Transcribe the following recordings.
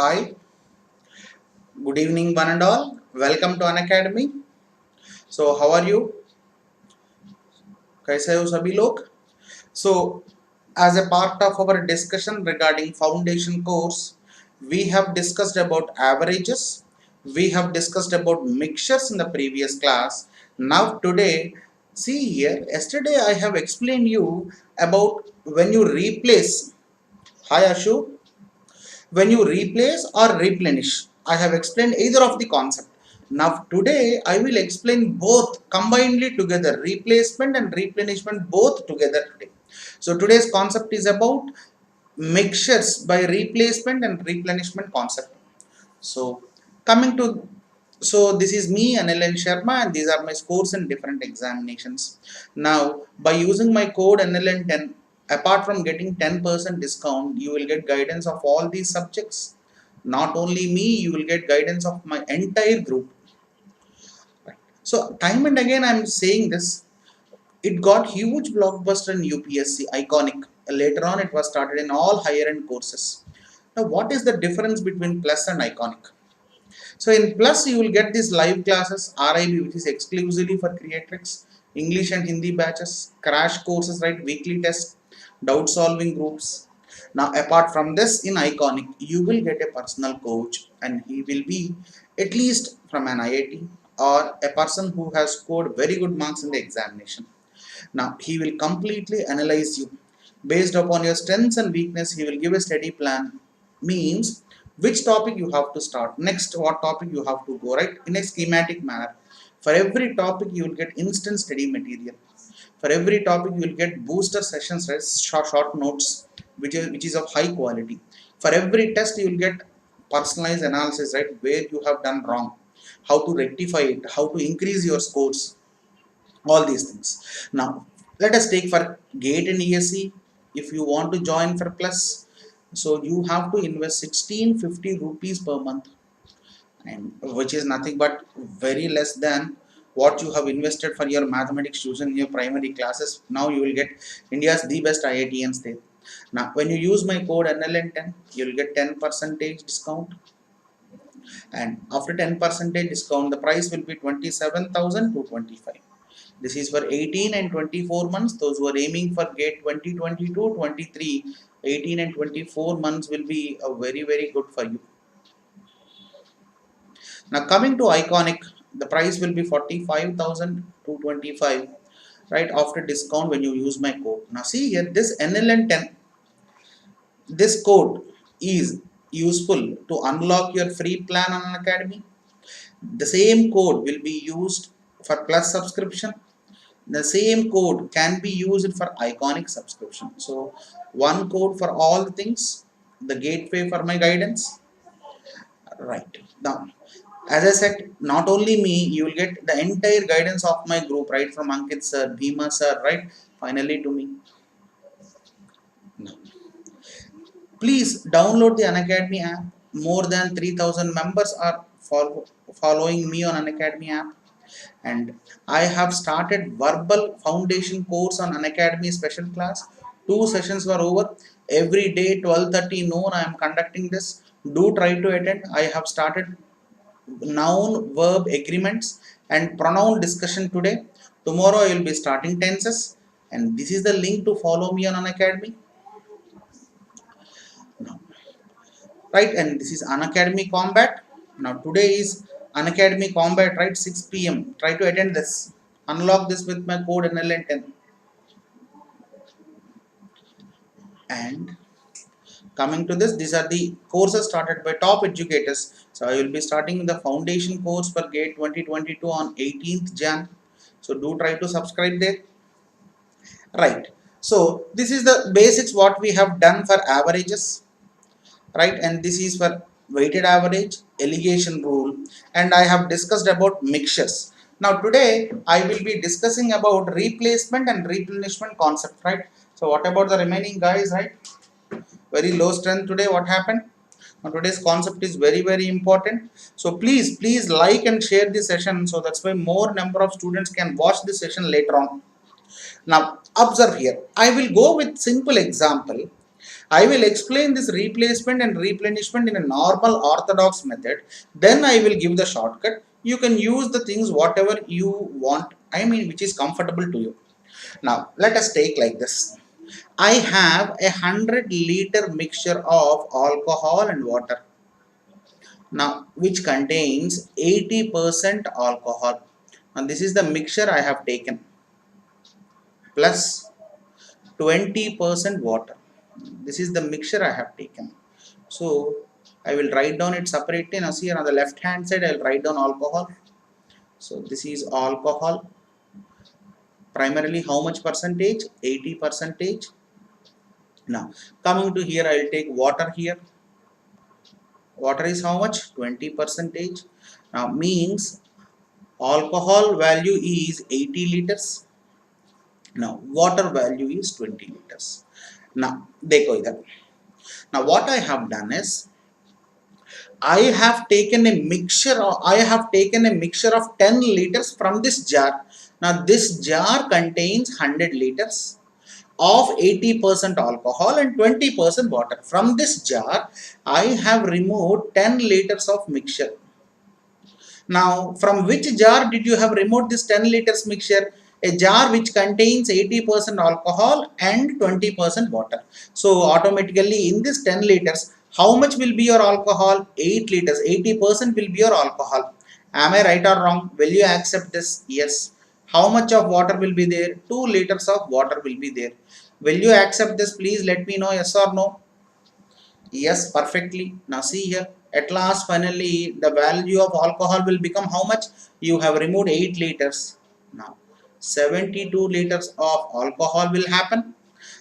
Hi, good evening one and all. Welcome to Unacademy. So how are you? कैसे हो सभी लोग? So as a part of our discussion regarding foundation course, we have discussed about averages. We have discussed about mixtures in the previous class. Now today, see here, yesterday I have explained you about when you replace. Hi Ashu. When you replace or replenish, I have explained either of the concept. Now today I will explain both combinedly together, replacement and replenishment both together today. So today's concept is about mixtures by replacement and replenishment concept. So coming to, so this is me NLN Sharma and these are my scores in different examinations. Now by using my code NLN10, apart from getting 10% discount, you will get guidance of all these subjects. Not only me, you will get guidance of my entire group. So time and again I am saying this, it got huge blockbuster in UPSC, iconic. Later on it was started in all higher end courses. Now what is the difference between plus and iconic? So in plus you will get these live classes, RIB, which is exclusively for creatrix, English and Hindi batches, crash courses, right, weekly tests, doubt solving groups. Now apart from this, in iconic you will get a personal coach and he will be at least from an IIT or a person who has scored very good marks in the examination. Now he will completely analyze you based upon your strengths and weakness. He will give a study plan, means which topic you have to start next, what topic you have to go, right, in a schematic manner. For every topic you will get instant study material. For every topic you will get booster sessions, right, short notes which is of high quality. For every test you will get personalized analysis, right, where you have done wrong, how to rectify it, how to increase your scores, all these things. Now let us take for GATE and ESE. If you want to join for plus, so you have to invest 1650 rupees per month, and which is nothing but very less than what you have invested for your mathematics tuition in your primary classes. Now you will get India's the best IITians there. Now when you use my code NLN10, you will get 10% discount, and after 10% discount the price will be 27,225. This is for 18 and 24 months. Those who are aiming for GATE 2022-23, 18 and 24 months will be a very good for you. Now coming to iconic, the price will be 45,225, right, after discount when you use my code. Now see here, this NLN10, this code is useful to unlock your free plan on Unacademy. The same code will be used for plus subscription. The same code can be used for iconic subscription. So one code for all things, the gateway for my guidance, right. Now as I said, not only me, you will get the entire guidance of my group, right, from Ankit sir, Bhima sir, right, finally to me. Now please download the Unacademy app. More than 3000 members are following me on Unacademy app, and I have started verbal foundation course on Unacademy special class. 2 sessions were over. Every day 12:30 noon I am conducting this. Do try to attend. I have started noun verb agreements and pronoun discussion today. Tomorrow I will be starting tenses, and this is the link to follow me on Unacademy. Now, right, and this is Unacademy Combat. Now today is Unacademy Combat, right, 6 p.m. Try to attend this. Unlock this with my code NLN10. And coming to this, these are the courses started by top educators. So I will be starting the foundation course for GATE 2022 on 18th Jan. So do try to subscribe there. Right. So this is the basics what we have done for averages, right, and this is for weighted average, alligation rule, and I have discussed about mixtures. Now today I will be discussing about replacement and replenishment concept, right. So what about the remaining guys, right? Very low strength today. What happened? Now today's concept is very important. So please like and share this session, so that's why more number of students can watch this session later on. Now observe here, I will go with simple example. I will explain this replacement and replenishment in a normal orthodox method. Then I will give the shortcut. You can use the things whatever you want. I mean, which is comfortable to you. Now, let us take like this. I have 100-liter mixture of alcohol and water. Now, which contains 80% alcohol. And this is the mixture I have taken plus 20% water. This is the mixture I have taken. So I will write down it separately. Now see here on the left hand side I will write down alcohol. So this is alcohol. Primarily how much percentage? 80 percentage. Now coming to here I will take water here. Water is how much? 20 percentage. Now means alcohol value is 80 liters. Now water value is 20 liters. Now देखो इधर. Now what I have done is I have taken a mixture of 10 liters from this jar. Now this jar contains 100 liters of 80% alcohol and 20% water. From this jar I have removed 10 liters of mixture. Now from which jar did you have removed this 10 liters mixture? A jar which contains 80% alcohol and 20% water. So automatically in this 10 liters, how much will be your alcohol? 8 liters. 80% will be your alcohol. Am I right or wrong? Will you accept this? Yes. How much of water will be there? 2 liters of water will be there. Will you accept this? Please let me know, yes or no. Yes, perfectly. Now see here. At last, finally, the value of alcohol will become how much? You have removed 8 liters. Now, 72 liters of alcohol will happen.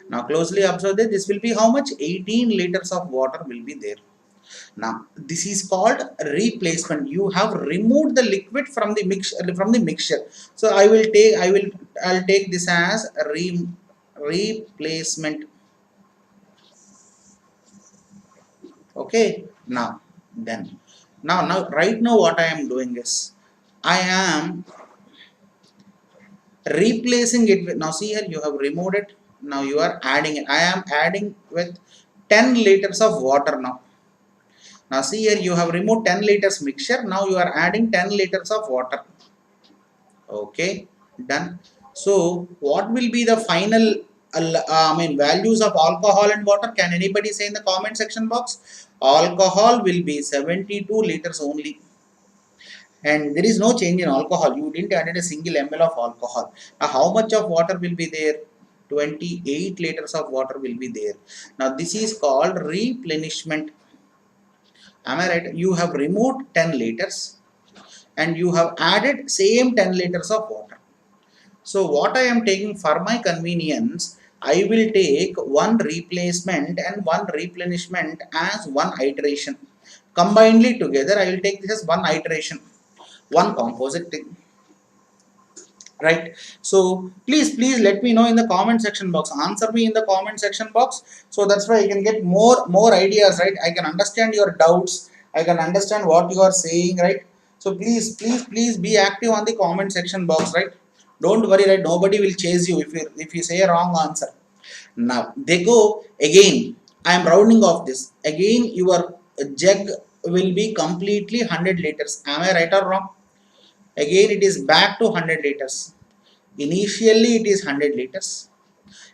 Now, closely observe that this will be how much? 18 liters of water will be there. Now, this is called replacement. You have removed the liquid from the mixture. So, I'll take this as replacement. Okay, now right now what I am doing is I am replacing it with, now see here you have removed it, now you are adding it. I am adding with 10 liters of water now. Now see here you have removed 10 liters mixture, now you are adding 10 liters of water. Okay, done. So what will be the final values of alcohol and water? Can anybody say in the comment section box? Alcohol will be 72 liters only, and there is no change in alcohol. You didn't add a single ml of alcohol. Now how much of water will be there? 28 liters of water will be there. Now this is called replenishment. Am I right? You have removed 10 liters and you have added same 10 liters of water. So what I am taking for my convenience, I will take one replacement and one replenishment as one iteration. Combinedly together, I will take this as one iteration, one composite thing. Right? So please let me know in the comment section box. Answer me in the comment section box. So that's why I can get more ideas. Right? I can understand your doubts. I can understand what you are saying. Right? So please be active on the comment section box. Right? Don't worry, right? Nobody will chase you if you say a wrong answer. Now they go again. I am rounding off this. Again, your jug will be completely 100 liters. Am I right or wrong? Again, it is back to 100 liters. Initially, it is 100 liters.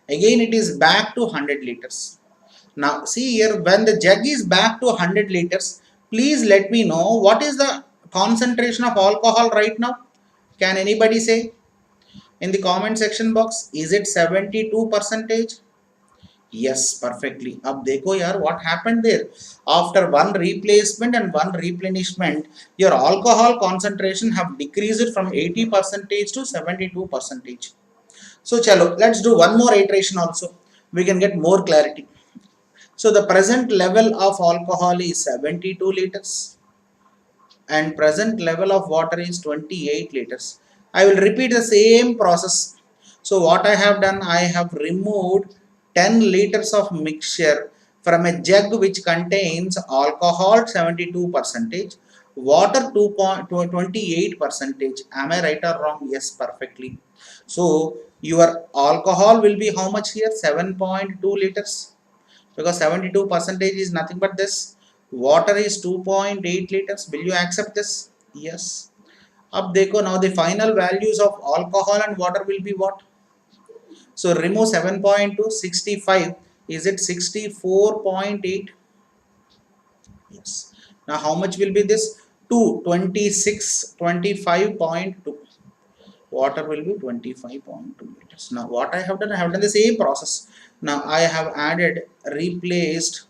Again, it is back to 100 liters. Now, see here, when the jug is back to 100 liters, please let me know what is the concentration of alcohol right now. Can anybody say? In the comment section box, is it 72 percentage? Yes, perfectly. Ab dekho yaar, what happened there? After one replacement and one replenishment, your alcohol concentration have decreased from 80 percentage to 72 percentage. So chalo, let's do one more iteration also. We can get more clarity. So the present level of alcohol is 72 liters. And present level of water is 28 liters. I will repeat the same process. So what I have done, I have removed 10 liters of mixture from a jug which contains alcohol 72 percentage, water 28 percentage. Am I right or wrong? Yes, perfectly. So your alcohol will be how much here? 7.2 liters. because 72 percentage is nothing but this. Water is 2.8 liters. Will you accept this? Yes. Up dekho, now the final values of alcohol and water will be what? So remove 7.2, 65. Is it 64.8? Yes. Now how much will be this? 2, 26, 25.2. Water will be 25.2 liters. Now what I have done the same process. Now I have added, replenished,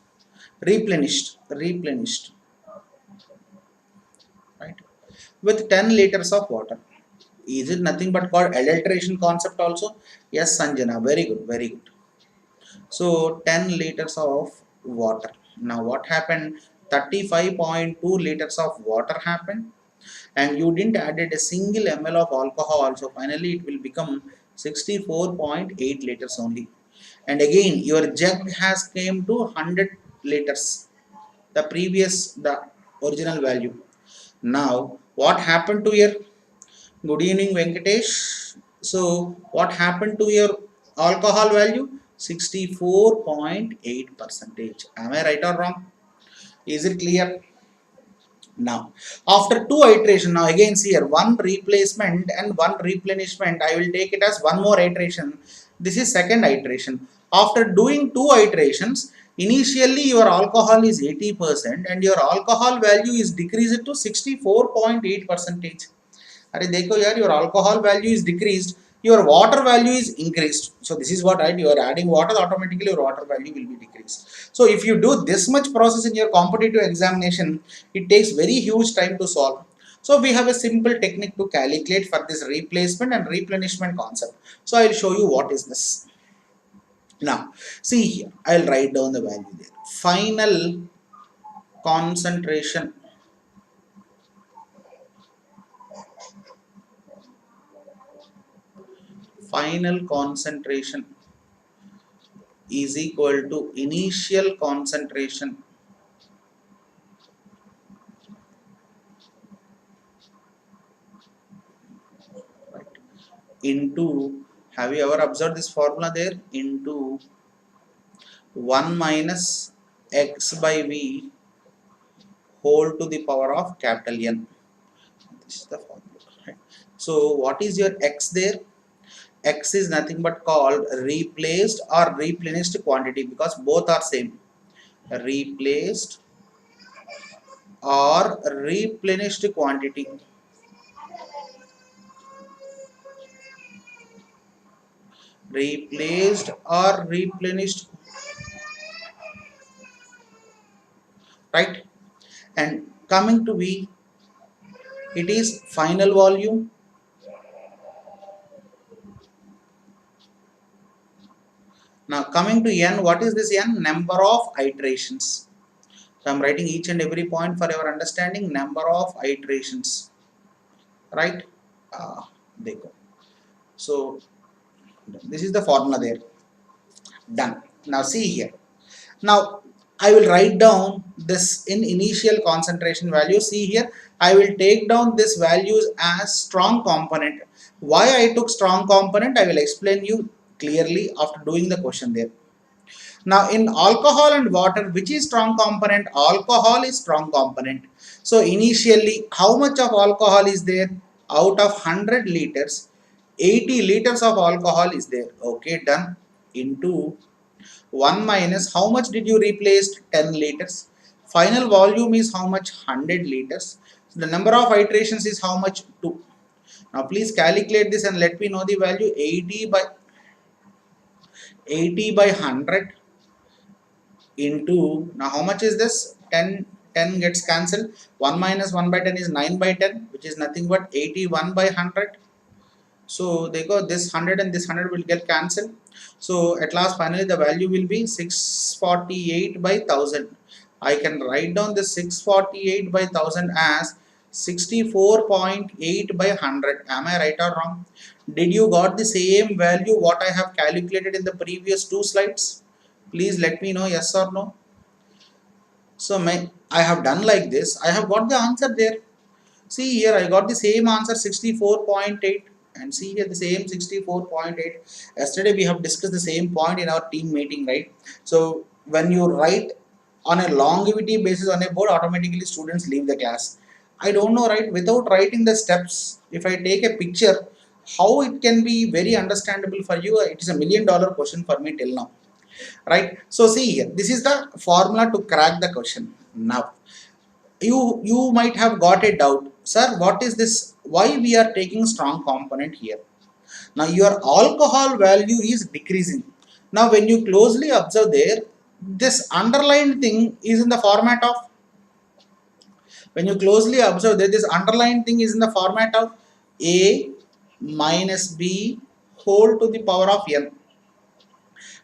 right, with 10 liters of water. Is it nothing but called adulteration concept also? Yes, Sanjana, very good, very good. So 10 liters of water. Now what happened? 35.2 liters of water happened, and you didn't added a single ml of alcohol, so finally it will become 64.8 liters only. And again your jug has came to 100 liters, the original value. Now what happened to your, good evening Venkatesh, so what happened to your alcohol value? 64.8 percentage. Am I right or wrong? Is it clear? Now, after two iteration, now again see here, one replacement and one replenishment, I will take it as one more iteration. This is second iteration. After doing two iterations, initially your alcohol is 80% and your alcohol value is decreased to 64.8 percentage. अरे देखो यार, your alcohol value is decreased, your water value is increased. So this is what, right, you are adding water, automatically your water value will be decreased. So if you do this much process in your competitive examination, it takes very huge time to solve. So we have a simple technique to calculate for this replacement and replenishment concept. So I will show you what is this. Now see here, I will write down the value there. Final concentration is equal to initial concentration into, have you ever observed this formula there, into 1 minus x by v whole to the power of capital N. This is the formula, right? So what is your x there? X is nothing but called replaced or replenished quantity, because both are same. Replaced or replenished quantity. Replaced or replenished, right? And coming to V, it is final volume. Now coming to N, what is this N? Number of iterations. So I am writing each and every point for your understanding. Number of iterations, right? There you go. So this is the formula there. Done. Now see here. Now I will write down this in initial concentration value. See here, I will take down this values as strong component. Why I took strong component, I will explain you clearly after doing the question there. Now in alcohol and water, which is strong component? Alcohol is strong component. So initially, how much of alcohol is there? Out of 100 liters, 80 liters of alcohol is there. Okay, done. Into 1 minus, how much did you replace? 10 liters. Final volume is how much? 100 liters. So the number of iterations is how much? 2. Now please calculate this and let me know the value. 80 by 100 into, now how much is this? 10 gets cancelled. 1 minus 1 by 10 is 9 by 10, which is nothing but 81 by 100. So they go, this 100 and this 100 will get cancelled. So at last finally the value will be 648 by 1000. I can write down this 648 by 1000 as 64.8 by 100. Am I right or wrong? Did you got the same value what I have calculated in the previous two slides? Please let me know, yes or no. So I have done like this. I have got the answer there. See here, I got the same answer, 64.8. And see here the same 64.8. Yesterday we have discussed the same point in our team meeting, right? So when you write on a longevity basis on a board, automatically students leave the class. I don't know, right? Without writing the steps, if I take a picture, how it can be very understandable for you? It is $1,000,000 question for me till now, right? So see here, this is the formula to crack the question. Now, you might have got a doubt, sir. What is this? Why we are taking strong component here? Now your alcohol value is decreasing. Now when you closely observe there, this underlined thing is in the format of, when you closely observe that this underlined thing is in the format of a minus b whole to the power of n.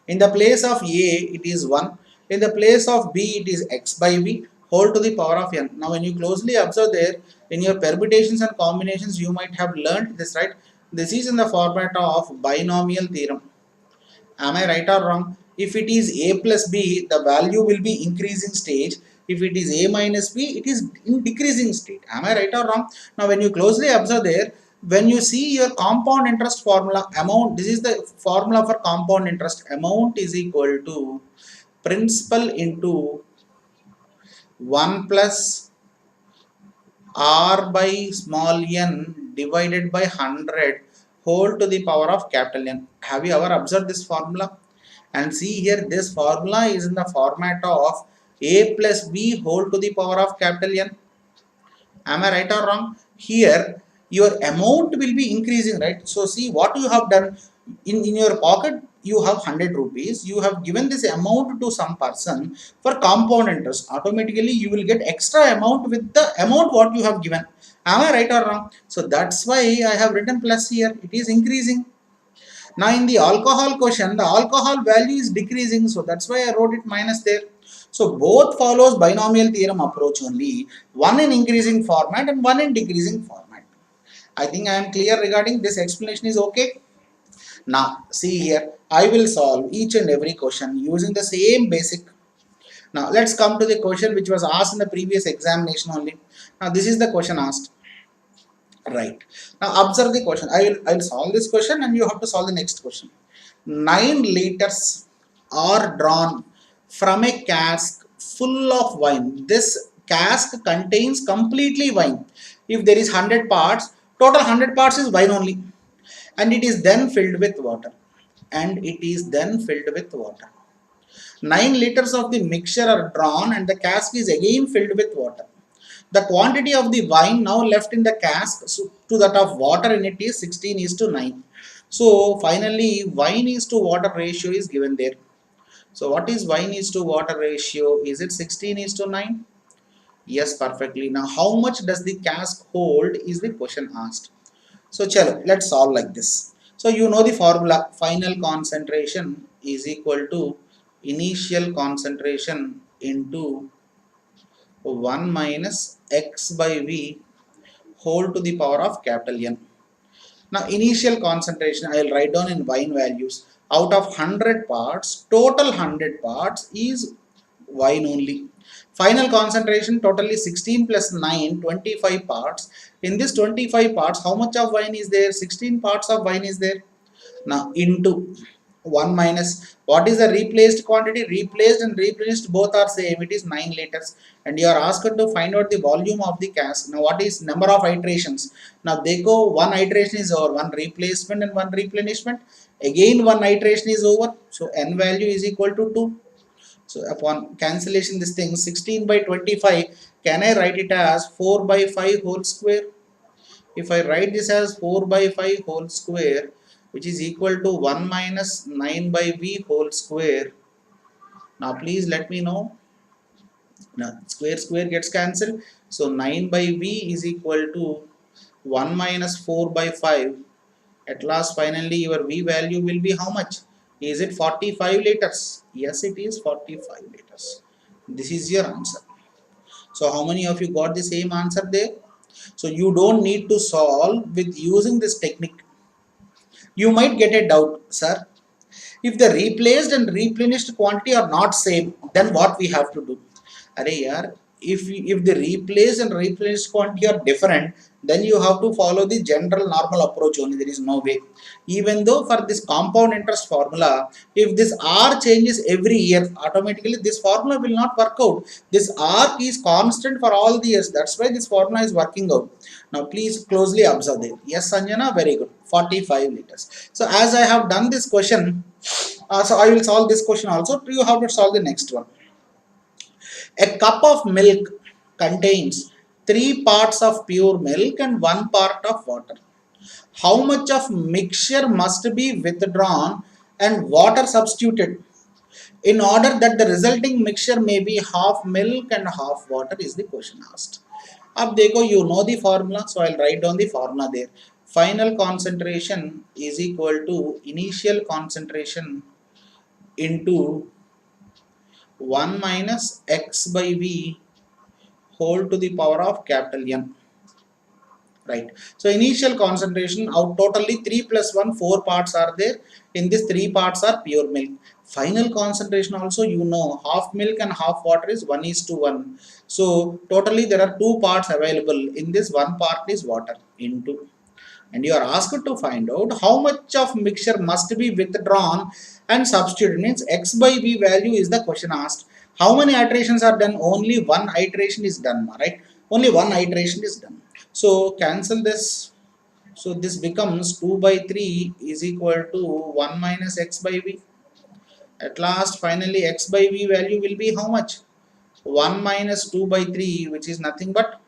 In the place of a it is 1, in the place of b it is x by b whole to the power of n. Now when you closely observe there, in your permutations and combinations you might have learnt this, right? This is in the format of binomial theorem. Am I right or wrong? If it is a plus b, the value will be increasing stage. If it is a minus b, it is in decreasing state. Am I right or wrong? Now when you closely observe there, when you see your compound interest formula, amount, this is the formula for compound interest. Amount is equal to principal into 1 plus r by small n divided by 100 whole to the power of capital N. Have you ever observed this formula? And see here, this formula is in the format of a plus b whole to the power of capital N. Am I right or wrong? Here, your amount will be increasing, right? So see what you have done in your pocket. You have 100 rupees. You have given this amount to some person for compound interest. Automatically, you will get extra amount with the amount what you have given. Am I right or wrong? So that's why I have written plus here. It is increasing. Now in the alcohol question, the alcohol value is decreasing, so that's why I wrote it minus there. So both follows binomial theorem approach only, one in increasing format and one in decreasing format. I think I am clear regarding this. Explanation is okay. Now see here, I will solve each and every question using the same basic. Now let's come to the question which was asked in the previous examination only. Now this is the question asked. Right. Now observe the question. I will solve this question and you have to solve the next question. 9 liters are drawn from a cask full of wine. This cask contains completely wine. If there is 100 parts, total 100 parts is wine only. And it is then filled with water. And it is then filled with water. 9 liters of the mixture are drawn and the cask is again filled with water. The quantity of the wine now left in the cask to that of water in it is 16:9. So finally wine is to water ratio is given there. So what is wine is to water ratio? Is it 16:9? Yes, perfectly. Now how much does the cask hold is the question asked. So chalo, let's solve like this. So you know the formula, final concentration is equal to initial concentration into 1 minus x by v whole to the power of capital N. Now initial concentration I will write down in wine values. Out of 100 parts, total 100 parts is wine only. Final concentration totally 16 plus 9, 25 parts. In this 25 parts, how much of wine is there? 16 parts of wine is there. Now into 1 minus, what is the replaced quantity? Replaced and replenished both are same, it is 9 liters, and you are asked to find out the volume of the cask. Now what is number of iterations? Now dekho, one iteration is over, one replacement and one replenishment, again one iteration is over, so n value is equal to 2. So upon cancellation this thing, 16 by 25, can I write it as 4 by 5 whole square? If I write this as 4 by 5 whole square, which is equal to 1 minus 9 by v whole square. Now please let me know. Now square gets cancelled. So 9 by v is equal to 1 minus 4 by 5. At last finally your v value will be how much? Is it 45 liters? Yes, it is 45 liters. This is your answer. So how many of you got the same answer there? So you don't need to solve with using this technique. You might get a doubt, sir. If the replaced and replenished quantity are not same, then what we have to do? Arey yaar, if the replace and replace quantity are different, then you have to follow the general normal approach only. There is no way. Even though for this compound interest formula, if this r changes every year, automatically this formula will not work out. This r is constant for all the years. That's why this formula is working out. Now please closely observe it. Yes, Sanjana, very good. 45 liters. So as I have done this question, so I will solve this question also. You have to solve the next one. A cup of milk contains 3 parts of pure milk and 1 part of water. How much of mixture must be withdrawn and water substituted in order that the resulting mixture may be half milk and half water is the question asked. Ab dekho, you know the formula, so I'll write down the formula there. Final concentration is equal to initial concentration into 1 minus x by v whole to the power of capital N. Right. So initial concentration out totally 3 plus 1, 4 parts are there. In this 3 parts are pure milk. Final concentration also you know half milk and half water is 1:1. So totally there are 2 parts available. In this 1 part is water into. And you are asked to find out how much of mixture must be withdrawn and substituted. Means x by v value is the question asked. How many iterations are done? Only one iteration is done, right? Only one iteration is done. So cancel this. So this becomes 2 by 3 is equal to 1 minus x by v. At last finally x by v value will be how much? 1 minus 2 by 3, which is nothing but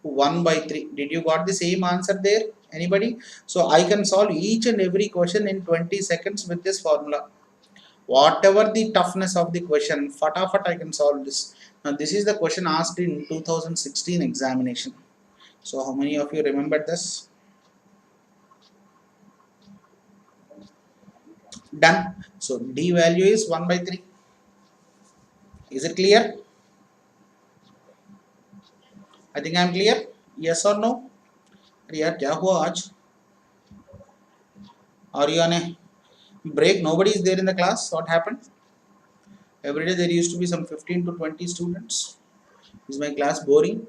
1 by 3. Did you got the same answer there? Anybody? So I can solve each and every question in 20 seconds with this formula. Whatever the toughness of the question, fatafat I can solve this. Now this is the question asked in 2016 examination. So how many of you remember this? Done. So D value is 1 by 3. Is it clear? I think I am clear. Yes or no? यार क्या हुआ आज? Are you on a break? Nobody is there in the class. What happened? Every day there used to be some 15 to 20 students. Is my class boring?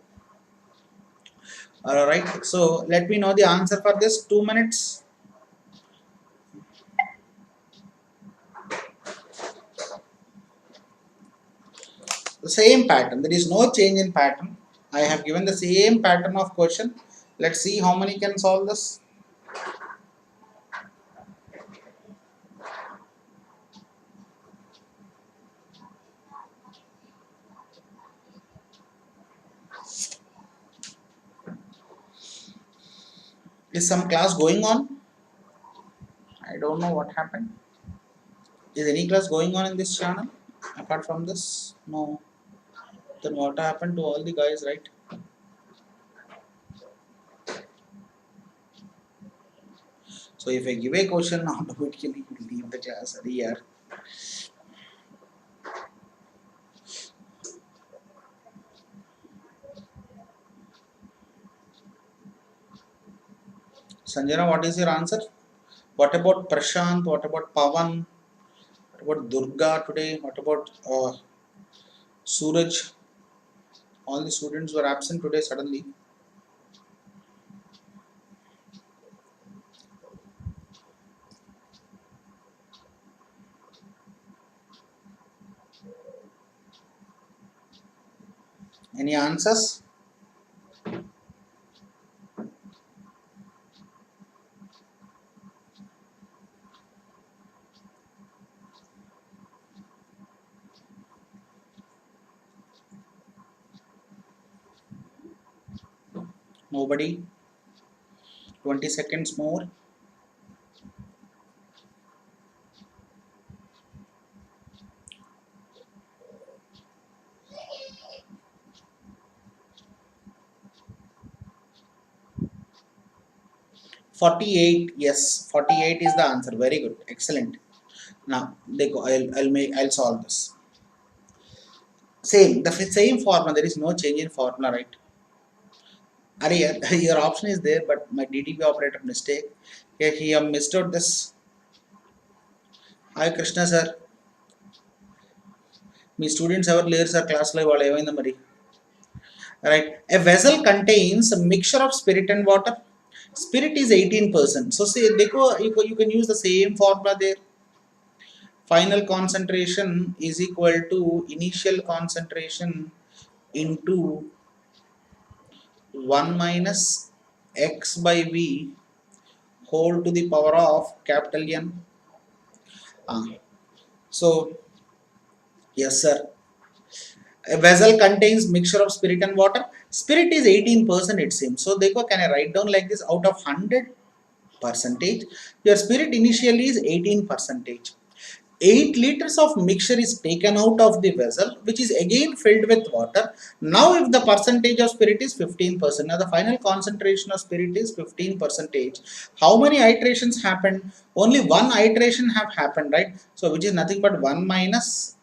Alright, so let me know the answer for this. 2 minutes. The same pattern. There is no change in pattern. I have given the same pattern of question. Let's see how many can solve this. Is some class going on? I don't know what happened. Is any class going on in this channel apart from this? No. Then what happened to all the guys, right? So if I give a question, automatically you leave the class. Here. Sanjana, what is your answer? What about Prashant? What about Pavan? What about Durga today? What about Suraj? All the students were absent today suddenly. Any answers? Nobody? 20 seconds more. $48. Yes, 48 is the answer. Very good. Excellent. Now, I'll solve this. The same formula. There is no change in formula, right? Arya, your option is there, but my DTP operator mistake. Yeah, he have missed out this. Hi Krishna sir. Me students ఎవరు లేరు sir క్లాస్లో వాళ్ళు ఏమైందా మరి right? A vessel contains a mixture of spirit and water. Spirit is 18%. So say you can use the same formula there. Final concentration is equal to initial concentration into 1 minus x by v whole to the power of capital N. So yes sir, a vessel contains mixture of spirit and water. Spirit is 18% it seems. So therefore can I write down like this, out of 100 percentage your spirit initially is 18 percentage. 8 liters of mixture is taken out of the vessel, which is again filled with water. Now if the percentage of spirit is 15%, now the final concentration of spirit is 15 percentage. How many iterations happened? Only one iteration have happened, right? So which is nothing but 1 minus.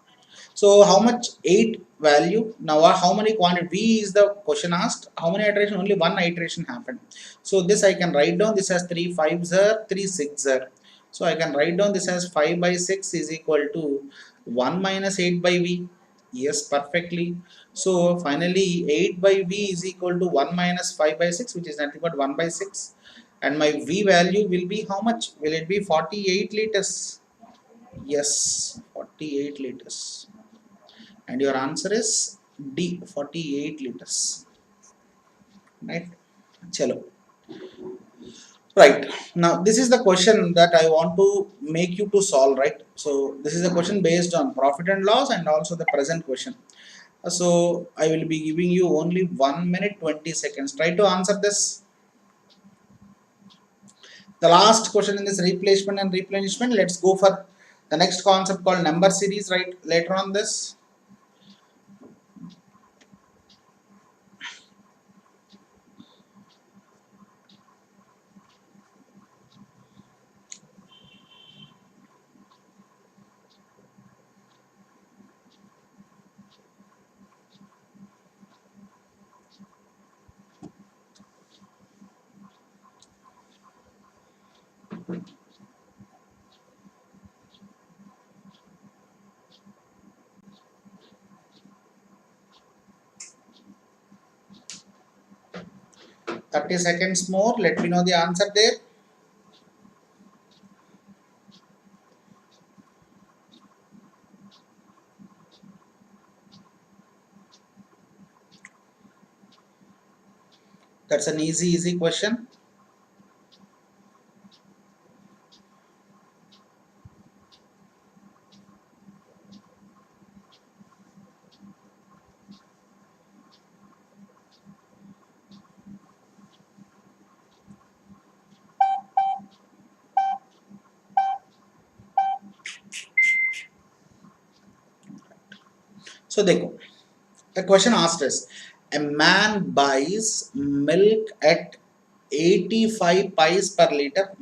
So how much? 8 value. Now how many quantity? V is the question asked. How many iteration? Only one iteration happened. So this I can write down this as 3 5s are 3 6s are. So I can write down this as 5 by 6 is equal to 1 minus 8 by V. Yes, perfectly. So finally 8 by V is equal to 1 minus 5 by 6, which is nothing but 1 by 6. And my V value will be how much? Will it be 48 liters? Yes, 48 liters. And your answer is D, 48 liters. Right? Chalo. Right. Now, this is the question that I want to make you to solve, right? So, this is a question based on profit and loss and also the present question. So, I will be giving you only 1 minute 20 seconds. Try to answer this. The last question in this replacement and replenishment. Let's go for the next concept called number series, right? Later on this. Thirty seconds more. Let me know the answer there. That's an easy question. So they go. The question asked is, a man buys milk at 85 pies per liter.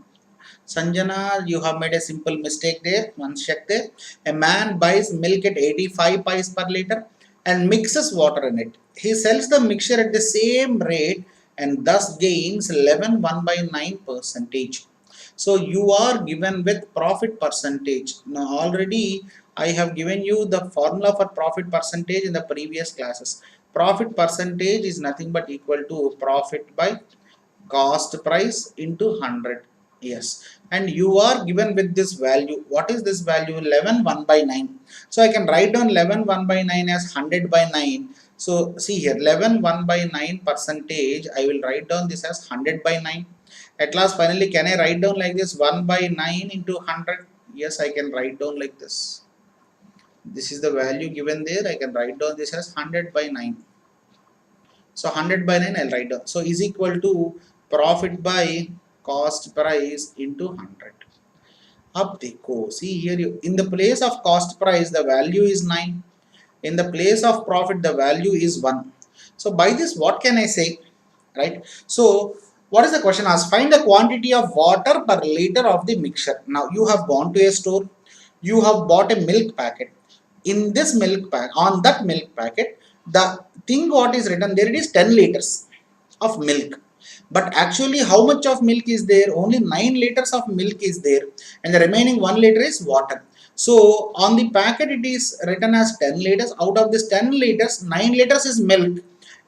Sanjana, you have made a simple mistake there. Once check there. A man buys milk at 85 pies per liter and mixes water in it. He sells the mixture at the same rate and thus gains 11 1 by 9 percentage. So you are given with profit percentage. Now already I have given you the formula for profit percentage in the previous classes. Profit percentage is nothing but equal to profit by cost price into 100. Yes, and you are given with this value. What is this value? 11 1 by 9. So I can write down 11 1 by 9 as 100 by 9. So see here, 11 1 by 9 percentage, I will write down this as 100 by 9. At last finally can I write down like this, 1 by 9 into 100? Yes, I can write down like this. This is the value given there. I can write down this as 100 by 9. So 100 by 9 I'll write down. So is equal to profit by cost price into 100. Up they go. See here, in the place of cost price the value is 9. In the place of profit the value is 1. So by this what can I say? Right? So what is the question asked? Find the quantity of water per liter of the mixture. Now you have gone to a store. You have bought a milk packet. In this milk pack, on that milk packet, the thing what is written there, it is 10 liters of milk. But actually how much of milk is there? Only 9 liters of milk is there and the remaining 1 liter is water. So on the packet it is written as 10 liters. Out of this 10 liters, 9 liters is milk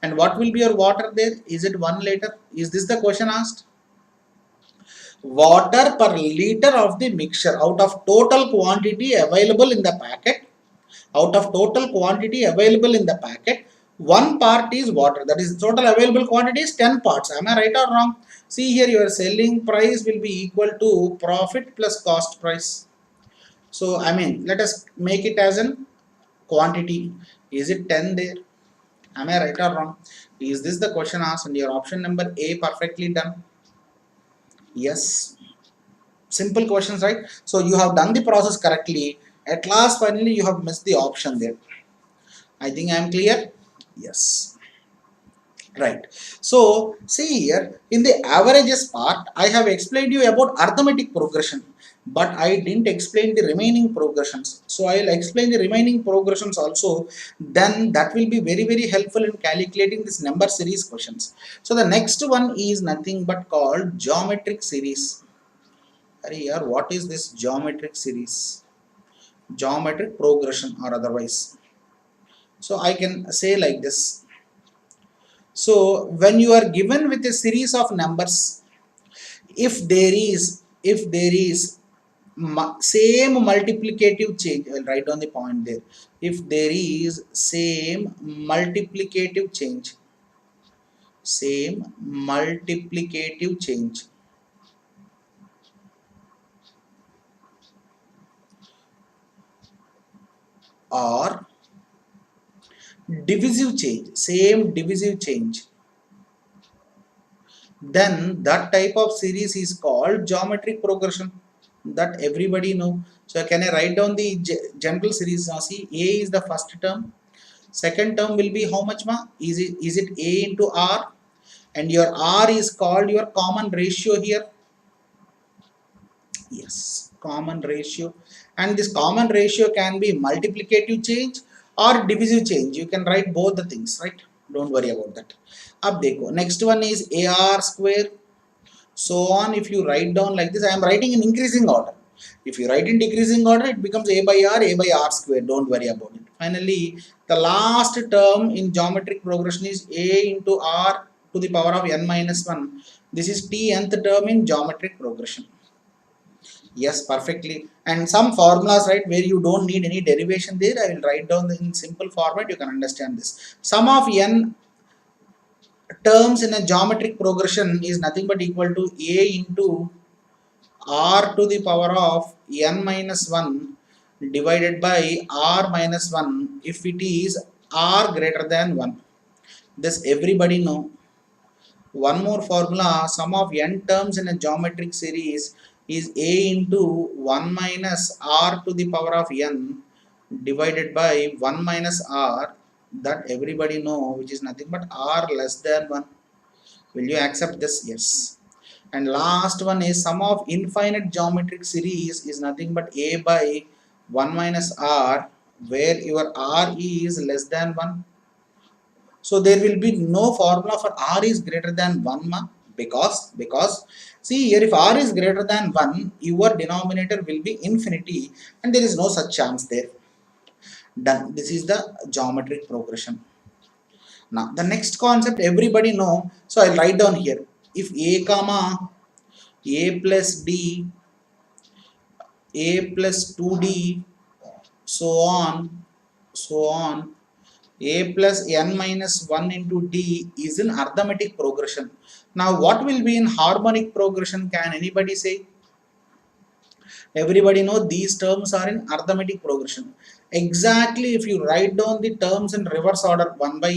And what will be your water there? Is it 1 liter? Is this the question asked? Water per liter of the mixture out of total quantity available in the packet. Out of total quantity available in the packet, 1 part is water. That is, total available quantity is 10 parts. Am I right or wrong? See here, your selling price will be equal to profit plus cost price. So, I mean, let us make it as an quantity. Is it 10 there? Am I right or wrong? Is this the question asked? And your option number A perfectly done. Yes. Simple questions, right? So you have done the process correctly. At last, finally, you have missed the option there. I think I am clear. Yes. Right. So see here in the averages part, I have explained you about arithmetic progression, but I didn't explain the remaining progressions. So I will explain the remaining progressions also. Then that will be very helpful in calculating this number series questions. So the next one is nothing but called geometric series. Here, what is this geometric series? Geometric progression or otherwise. So I can say like this. So when you are given with a series of numbers, if there is same multiplicative change, I'll write down the point there. If there is same multiplicative change, or divisive change, then that type of series is called geometric progression, that everybody know. So can I write down the general series? Now see, A is the first term, second term will be how much ma? Is it A into R, and your R is called your common ratio here. Yes, common ratio, and this common ratio can be multiplicative change or divisive change. You can write both the things, right? Don't worry about that. Ab dekho. Next one is AR square. So on, if you write down like this, I am writing in increasing order. If you write in decreasing order, it becomes A by R square. Don't worry about it. Finally, the last term in geometric progression is A into R to the power of n minus 1. This is nth term in geometric progression. Yes, perfectly. And some formulas, right, where you don't need any derivation there, I will write down in simple format. You can understand this. Sum of n terms in a geometric progression is nothing but equal to A into R to the power of n minus 1 divided by R minus 1 if it is R greater than 1. This everybody know. One more formula, sum of n terms in a geometric series is A into 1 minus R to the power of n divided by 1 minus R, that everybody know, which is nothing but R less than 1. Will you accept this? Yes. And last one is sum of infinite geometric series is nothing but A by 1 minus R, where your R is less than 1. So there will be no formula for R is greater than 1 ma, because see here, if R is greater than 1, your denominator will be infinity, and there is no such chance there. Done. This is the geometric progression. Now the next concept everybody know, so I'll write down here. If A comma A plus D, A plus 2D, so on, A plus n minus 1 into D is in arithmetic progression. Now what will be in harmonic progression? Can anybody say? Everybody know these terms are in arithmetic progression. Exactly, if you write down the terms in reverse order, 1 by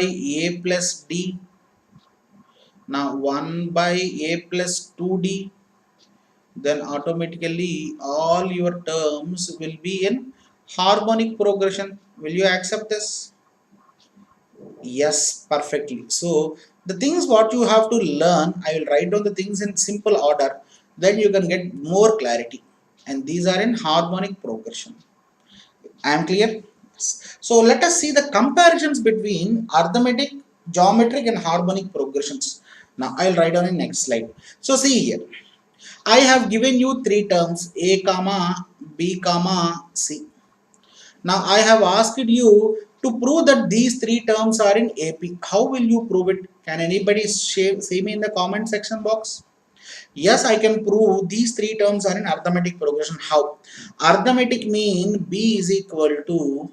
A plus D, now 1 by A plus 2D, then automatically all your terms will be in harmonic progression. Will you accept this? Yes, perfectly. So the things what you have to learn, I will write down the things in simple order, then you can get more clarity. And these are in harmonic progression. I am clear? Yes. So let us see the comparisons between arithmetic, geometric and harmonic progressions. Now I will write down in next slide. So see here. I have given you three terms, A comma B comma C. Now I have asked you To prove that these three terms are in AP, how will you prove it? Can anybody say me in the comment section box? Yes, I can prove these three terms are in arithmetic progression. How? Arithmetic mean B is equal to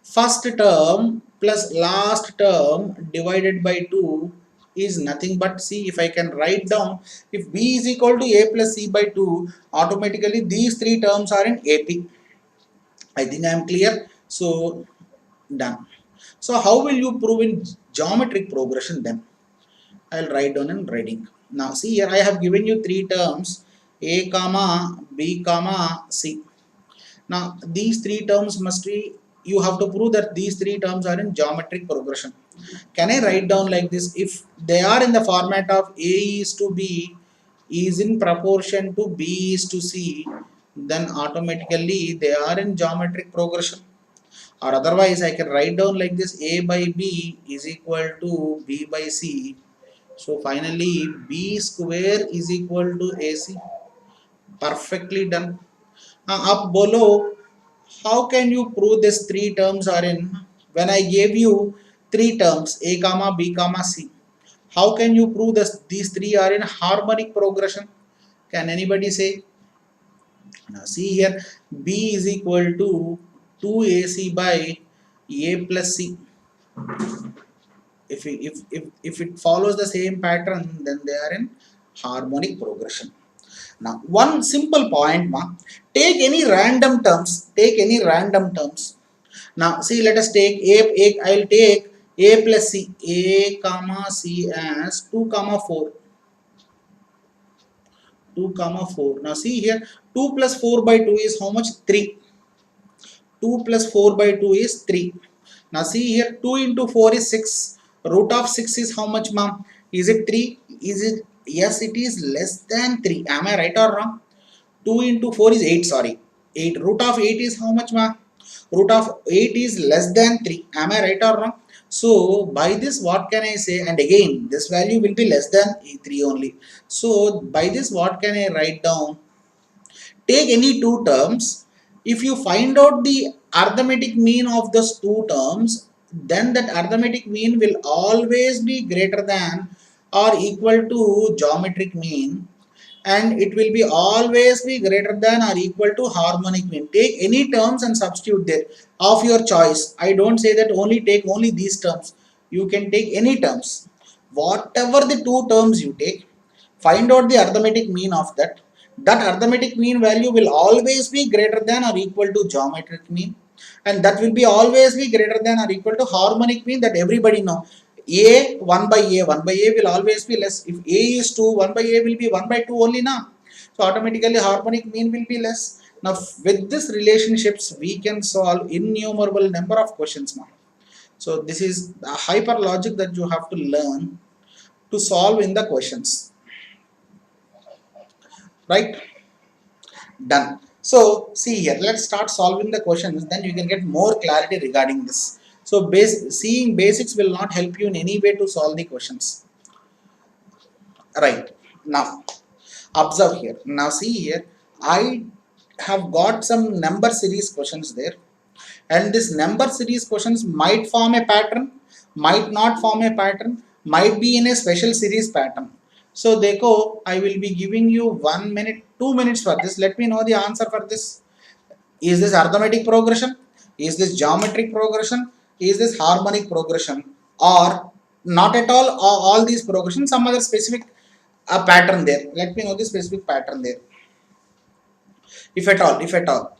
first term plus last term divided by 2 is nothing but C. If I can write down, if B is equal to A plus C by 2, automatically these three terms are in AP. I think I am clear. So, done. So, how will you prove in geometric progression then? I'll write down in writing. Now, see here, I have given you three terms A comma B comma C. Now, these three terms must be, you have to prove that these three terms are in geometric progression. Can I write down like this? If they are in the format of A is to B is in proportion to B is to C, then automatically they are in geometric progression. Or otherwise, I can write down like this: A by B is equal to B by C. So finally, B square is equal to AC. Perfectly done. Up below, how can you prove these three terms are in? When I gave you three terms A comma B comma C, how can you prove that these three are in harmonic progression? Can anybody say? Now see here, B is equal to 2AC by A plus C. If it follows the same pattern, then they are in harmonic progression. Now, one simple point, take any random terms. Take any random terms. Now, see, let us take I'll take A plus C. A comma C as 2 comma 4. 2 comma 4. Now, see here, 2 plus 4 by 2 is how much? 3. 2 plus 4 by 2 is 3. Now, see here, 2 into 4 is 6. Root of 6 is how much, ma'am? Is it 3? Is it? Yes, it is less than 3. Am I right or wrong? 2 into 4 is 8, sorry. 8. Root of 8 is how much, ma? Root of 8 is less than 3. Am I right or wrong? So, by this, what can I say? And again, this value will be less than 3 only. So, by this, what can I write down? Take any two terms. If you find out the arithmetic mean of those two terms, then that arithmetic mean will always be greater than or equal to geometric mean, and it will be always be greater than or equal to harmonic mean. Take any terms and substitute there of your choice. I don't say that only take only these terms. You can take any terms. Whatever the two terms you take, find out the arithmetic mean of that. That arithmetic mean value will always be greater than or equal to geometric mean, and that will be always be greater than or equal to harmonic mean that everybody know. A 1 by A, 1 by A will always be less. If A is 2, 1 by A will be 1 by 2 only now. So automatically harmonic mean will be less. Now with this relationships we can solve innumerable number of questions now. So this is the hyper logic that you have to learn to solve in the questions. Right? Done. So see here, let's start solving the questions, then you can get more clarity regarding this. So seeing basics will not help you in any way to solve the questions. Right. Now observe here. Now see here, I have got some number series questions there, and this number series questions might form a pattern, might not form a pattern, might be in a special series pattern. So Deko, I will be giving you 1 minute, 2 minutes for this. Let me know the answer for this. Is this arithmetic progression? Is this geometric progression? Is this harmonic progression? Or not at all these progressions, some other specific pattern there. Let me know the specific pattern there. If at all, if at all.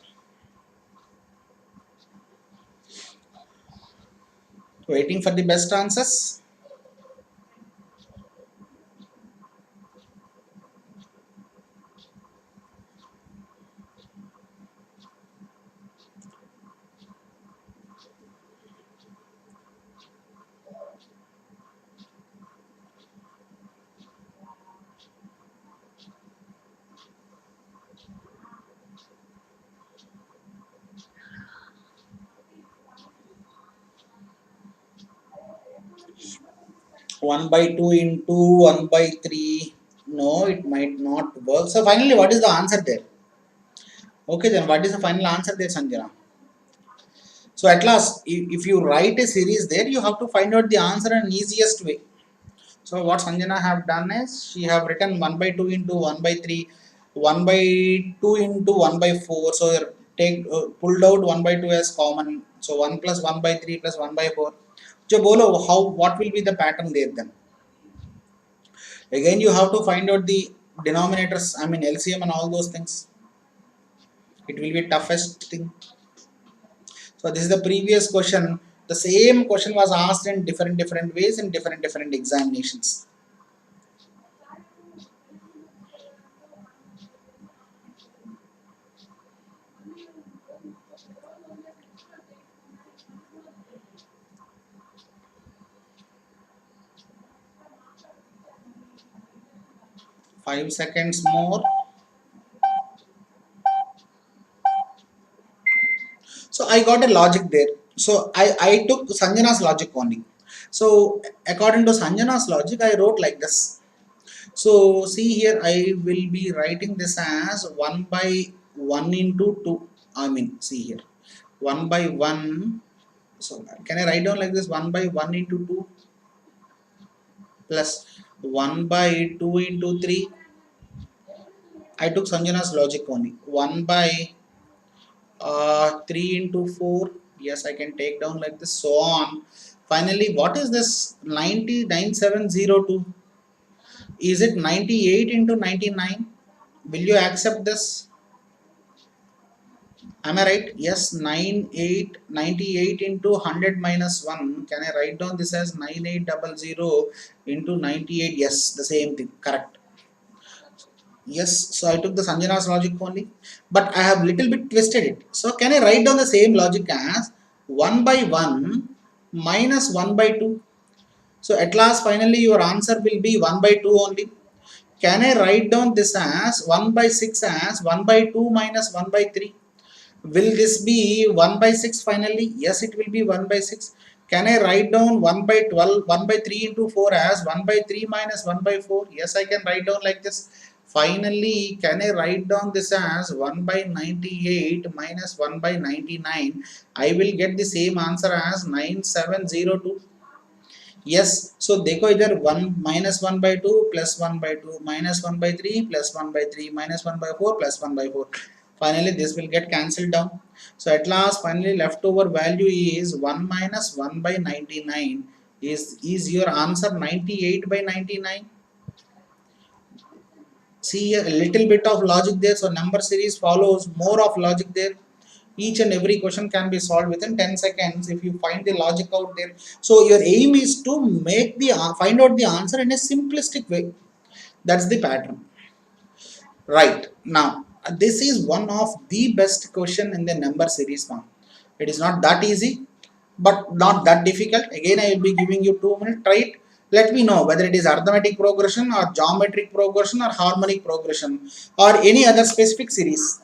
Waiting for the best answers. One by two into 1/3. No, it might not work. So finally, what is the answer there? Okay, then what is the final answer there, Sanjana? So at last, if you write a series there, you have to find out the answer in easiest way. So what Sanjana have done is she have written 1 by 2 into 1 by 3, 1 by 2 into 1 by 4. So take pulled out 1 by 2 as common. So 1 plus 1 by 3 plus 1 by 4. So bolo, how, what will be the pattern there then? Again, you have to find out the denominators, I mean LCM and all those things. It will be toughest thing. So this is the previous question. The same question was asked in different ways in different examinations. Five seconds more. So I got a logic there. So I took Sanjana's logic only. So according to Sanjana's logic, I wrote like this. So see here, I will be writing this as 1 by 1 into 2. I mean, see here, 1 by 1. So can I write down like this, 1 by 1 into 2 plus 1 by 2 into 3. I took Sanjana's logic only. 1 by 3 into 4. Yes, I can take down like this, so on. Finally, what is this 99702? Is it 98 into 99? Will you accept this? Am I right? Yes, 98 into 100 minus 1. Can I write down this as 9800 into 98? Yes, the same thing. Correct. Yes, so I took the Sanjana's logic only, but I have little bit twisted it. So can I write down the same logic as 1 by 1 minus 1 by 2? So at last finally your answer will be 1 by 2 only. Can I write down this as 1 by 6 as 1 by 2 minus 1 by 3? Will this be 1 by 6 finally? Yes, it will be 1 by 6. Can I write down 1 by 12, 1 by 3 into 4 as 1 by 3 minus 1 by 4? Yes, I can write down like this. Finally, can I write down this as 1 by 98 minus 1 by 99? I will get the same answer as 9702. Yes, so देखो इधर 1 minus 1 by 2 plus 1 by 2 minus 1 by 3 plus 1 by 3 minus 1 by 4 plus 1 by 4. Finally, this will get cancelled down. So at last, finally leftover value is 1 minus 1 by 99. Is your answer 98 by 99? See a little bit of logic there. So number series follows more of logic there. Each and every question can be solved within 10 seconds if you find the logic out there. So your aim is to make the find out the answer in a simplistic way. That's the pattern. Right. Now, this is one of the best question in the number series form. It is not that easy, but not that difficult. Again, I will be giving you 2 minutes. Try it. Let me know whether it is arithmetic progression or geometric progression or harmonic progression or any other specific series.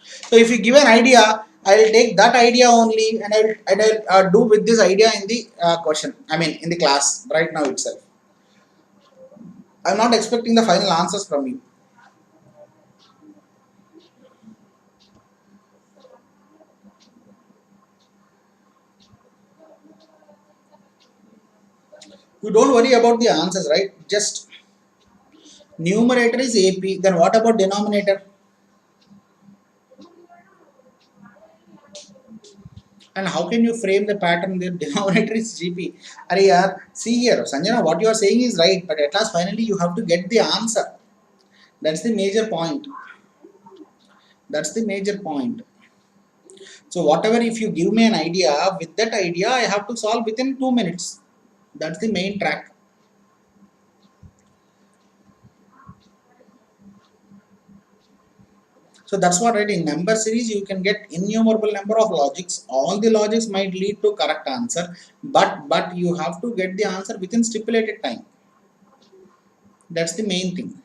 So if you give an idea, I will take that idea only and I'll do with this idea in the question. I mean in the class right now itself. I'm not expecting the final answers from you. You don't worry about the answers, right? Just numerator is AP. Then what about denominator? And how can you frame the pattern there? Denominator is GP. Arey yaar, see here, Sanjana, what you are saying is right, but at last finally you have to get the answer. That's the major point. That's the major point. So whatever, if you give me an idea, with that idea I have to solve within 2 minutes. That's the main track. So that's what, right, in number series you can get innumerable number of logics. All the logics might lead to correct answer, but you have to get the answer within stipulated time. That's the main thing.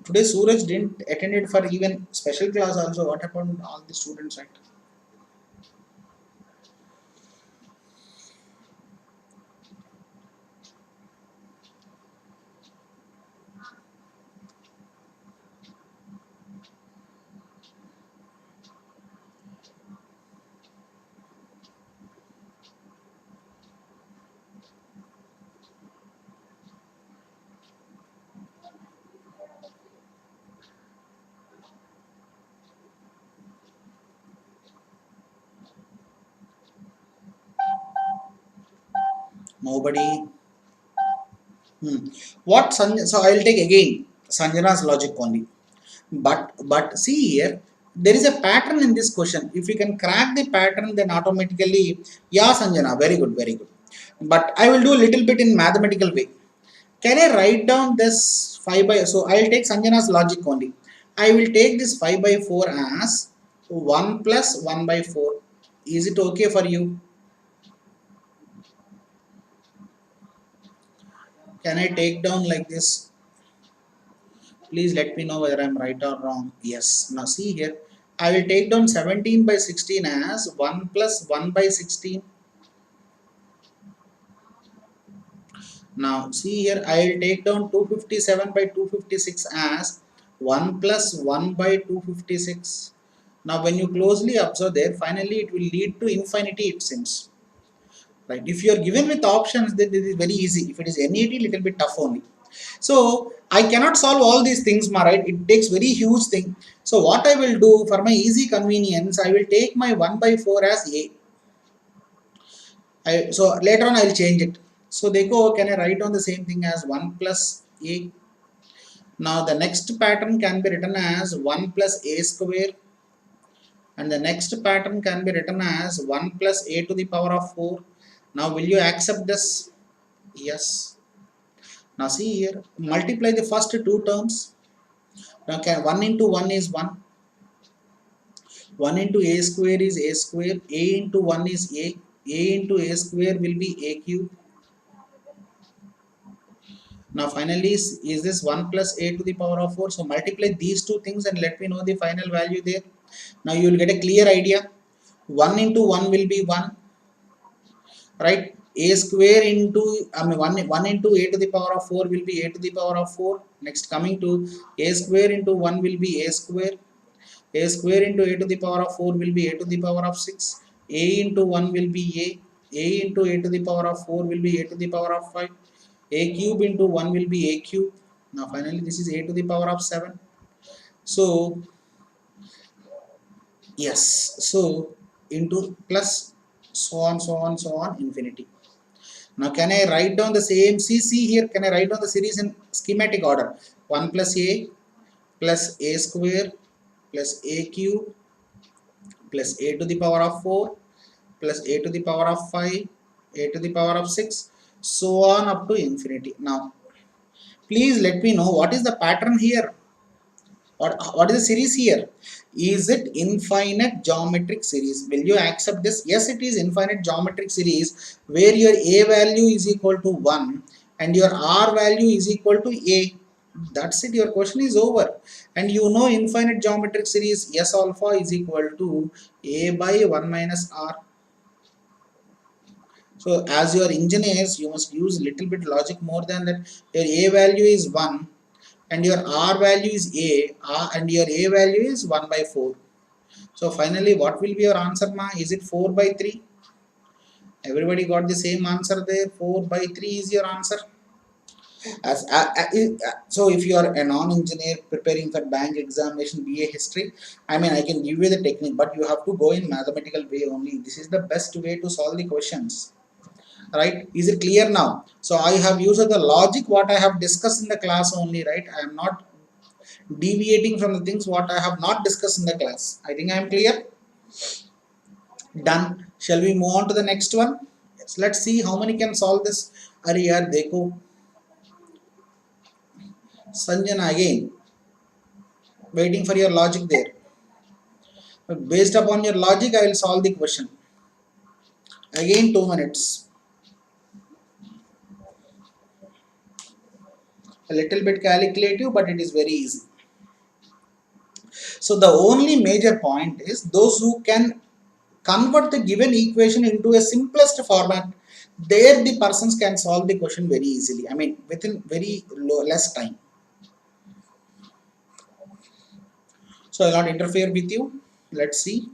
Today Suraj didn't attend it for even special class also. What happened to all the students, right? Nobody. What Sanjana? So I will take again Sanjana's logic only. But see here, there is a pattern in this question. If you can crack the pattern, then automatically, yeah, Sanjana, very good, very good. But I will do a little bit in mathematical way. Can I write down this 5 by, so I will take Sanjana's logic only. I will take this 5 by 4 as 1 plus 1 by 4. Is it okay for you? Can I take down like this? Please let me know whether I'm right or wrong. Yes. Now see here. I will take down 17 by 16 as 1 plus 1 by 16. Now see here. I will take down 257 by 256 as 1 plus 1 by 256. Now when you closely observe there, finally it will lead to infinity, it seems. Right? If you are given with options, then this is very easy. If it is NET, little bit tough only. So I cannot solve all these things, right? It takes very huge thing. So what I will do for my easy convenience, I will take my 1 by 4 as A. So later on I will change it. So they go, can I write on the same thing as 1 plus A? Now the next pattern can be written as 1 plus A square. And the next pattern can be written as 1 plus A to the power of 4. Now will you accept this? Yes. Now see here, multiply the first two terms. Now 1 into 1 is 1. 1 into A square is A square. A into 1 is A. A into A square will be A cube. Now finally, is this 1 plus A to the power of 4? So multiply these two things and let me know the final value there. Now you will get a clear idea. 1 into 1 will be 1. Right? A square into, 1 into A to the power of 4 will be A to the power of 4. Next coming to A square into 1 will be A square. A square into A to the power of 4 will be A to the power of 6. A into 1 will be A. A into A to the power of 4 will be A to the power of 5. A cube into 1 will be A cube. Now finally this is A to the power of 7. So yes, so into plus so on, so on, so on, infinity. Now can I write down the same, see here, can I write down the series in schematic order? 1 plus A plus A square plus A cube plus A to the power of 4 plus A to the power of 5, A to the power of 6, so on up to infinity. Now please let me know what is the pattern here. What is the series here? Is it infinite geometric series? Will you accept this? Yes, it is infinite geometric series where your A value is equal to 1 and your R value is equal to A. That's it, your question is over. And you know infinite geometric series S alpha is equal to A by 1 minus R. So as your engineers, you must use little bit logic more than that. Your A value is 1 and your R value is A, and your A value is 1 by 4. So finally what will be your answer, ma? Is it 4 by 3? Everybody got the same answer there. 4 by 3 is your answer. So if you are a non-engineer preparing for bank examination, BA history, I mean I can give you the technique, but you have to go in mathematical way only. This is the best way to solve the questions. Right? Is it clear now? So I have used the logic what I have discussed in the class only, right? I am not deviating from the things what I have not discussed in the class. I think I am clear. Done. Shall we move on to the next one? Yes. Let's see how many can solve this. Are yaar dekho. Sanjana again. Waiting for your logic there. But based upon your logic, I will solve the question. Again 2 minutes. A little bit calculative, but it is very easy. So the only major point is those who can convert the given equation into a simplest format, there the persons can solve the question very easily. I mean within very less time. So I will not interfere with you. Let's see.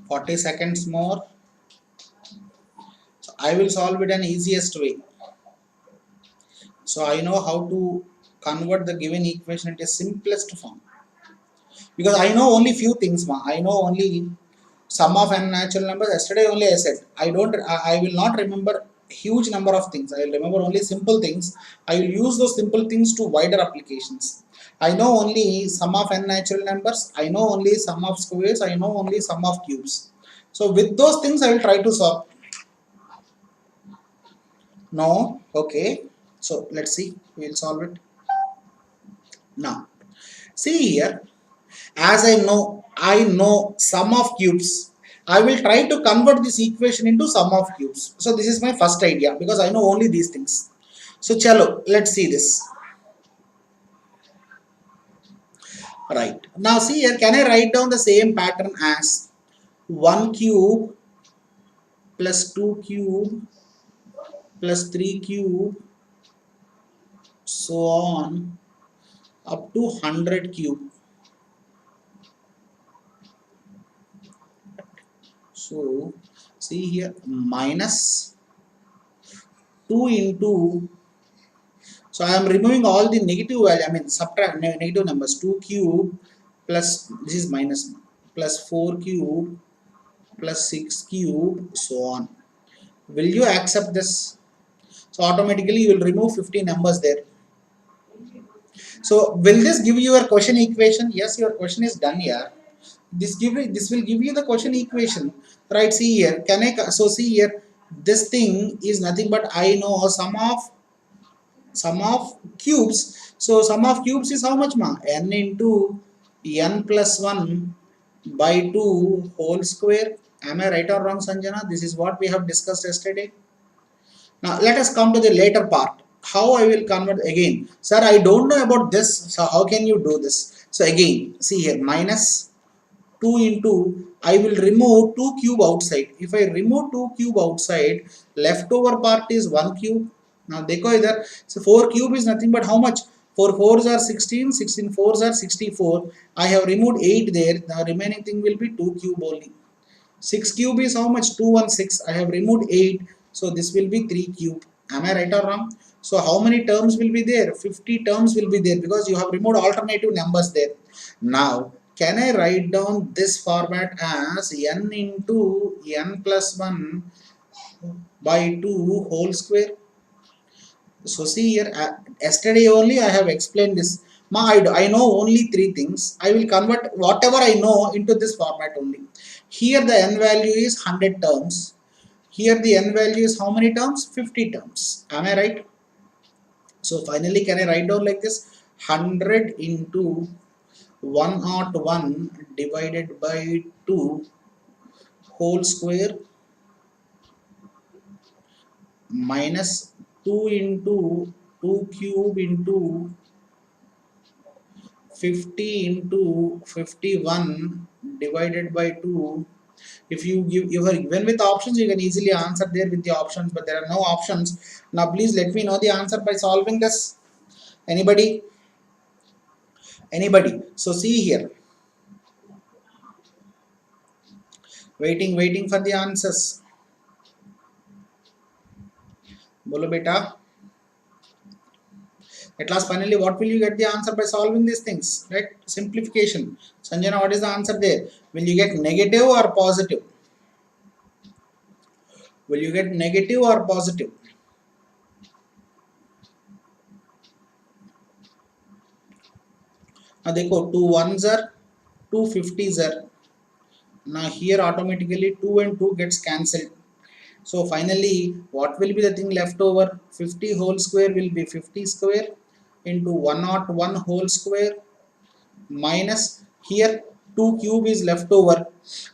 40 seconds more. So I will solve it in easiest way. So I know how to convert the given equation into simplest form. Because I know only few things, ma. I know only sum of n natural numbers. Yesterday only I said I will not remember huge number of things. I will remember only simple things. I will use those simple things to wider applications. I know only sum of n natural numbers. I know only sum of squares. I know only sum of cubes. So with those things I will try to solve. No, okay. So let's see. We will solve it now. See here. As I know sum of cubes. I will try to convert this equation into sum of cubes. So this is my first idea because I know only these things. So chalo, let's see this. Right. Now see here, can I write down the same pattern as 1 cube plus 2 cube plus 3 cube so on up to 100 cube. So see here minus 2 into, so I am removing all the negative value, I mean subtract negative numbers, 2 cube plus, this is minus, plus 4 cube plus 6 cube so on. Will you accept this? So automatically you will remove 50 numbers there. So will this give you your question equation? Yes, your question is done here. This will give you the question equation, right? See here, can I, so see here, this thing is nothing but I know sum of cubes. So sum of cubes is how much, ma? N into n plus 1 by 2 whole square. Am I right or wrong, Sanjana? This is what we have discussed yesterday. Now let us come to the later part. How I will convert again? Sir, I don't know about this. So how can you do this? So again, see here, minus 2 into, I will remove 2 cube outside. If I remove 2 cube outside, leftover part is 1 cube. Now देखो इधर, so 4 cube is nothing but how much? 4 4s are 16, 16 4s are 64. I have removed 8 there. The remaining thing will be 2 cube only. 6 cube is how much? 216. I have removed 8. So this will be 3 cube. Am I right or wrong? So how many terms will be there? 50 terms will be there because you have removed alternative numbers there. Now, can I write down this format as n into n plus 1 by 2 whole square? So see here, yesterday only I have explained this. I know only 3 things. I will convert whatever I know into this format only. Here the n value is 100 terms. Here the n value is how many terms? 50 terms. Am I right? So finally can I write down like this? 100 into 101 divided by 2 whole square minus 2 into 2 cube into 50 into 51 divided by 2. If you are given with options, you can easily answer there with the options, but there are no options. Now please let me know the answer by solving this. Anybody? So see here, waiting for the answers. Bolo beta. At last, finally, what will you get the answer by solving these things? Right? Simplification. Sanjana, what is the answer there? Will you get negative or positive? Will you get negative or positive? Now देखो 2 1s are 2 50s are. Now here automatically 2 and 2 gets cancelled. So finally what will be the thing left over? 50 whole square will be 50 square into 101 whole square minus here 2 cube is left over.